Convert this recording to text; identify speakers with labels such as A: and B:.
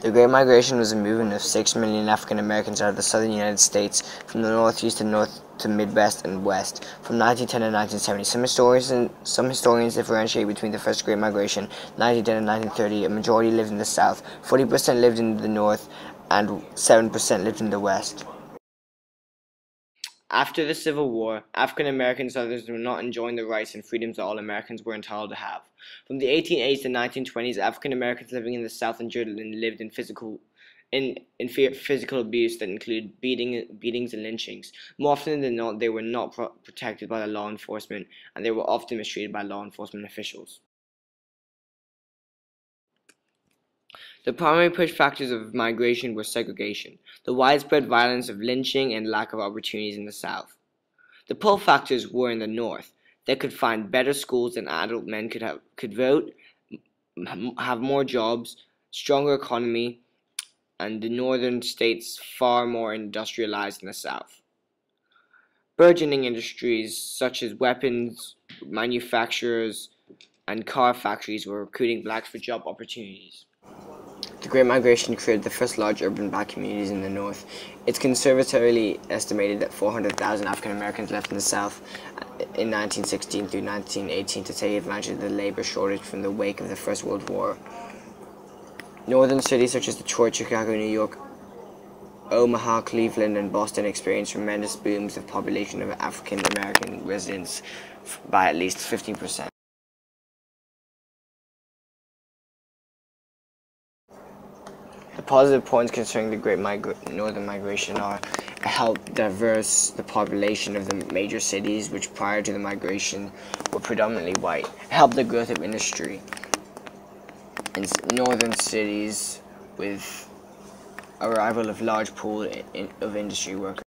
A: The Great Migration was a movement of 6 million African Americans out of the southern United States from the northeast to Midwest and west from 1910 to 1970. Some historians differentiate between the first Great Migration, 1910 and 1930. A majority lived in the south, 40% lived in the north, and 7% lived in the west. After the Civil War, African American Southerners were not enjoying the rights and freedoms that all Americans were entitled to have. From the 1880s to 1920s, African Americans living in the South endured and lived in physical abuse that included beatings and lynchings. More often than not, they were not protected by the law enforcement, and they were often mistreated by law enforcement officials. The primary push factors of migration were segregation, the widespread violence of lynching, and lack of opportunities in the South. The pull factors were in the North. They could find better schools than adult men could vote, have more jobs, stronger economy, and the northern states far more industrialized than the South. Burgeoning industries such as weapons manufacturers and car factories were recruiting blacks for job opportunities. The Great Migration created the first large urban black communities in the North. It's conservatively estimated that 400,000 African Americans left in the South in 1916 through 1918 to take advantage of the labor shortage from the wake of the First World War. Northern cities such as Detroit, Chicago, New York, Omaha, Cleveland, and Boston experienced tremendous booms of population of African American residents by at least 15%. The positive points concerning the Great Northern Migration are: it helped diverse the population of the major cities, which prior to the migration were predominantly white. It helped the growth of industry in northern cities with arrival of large pool of industry workers.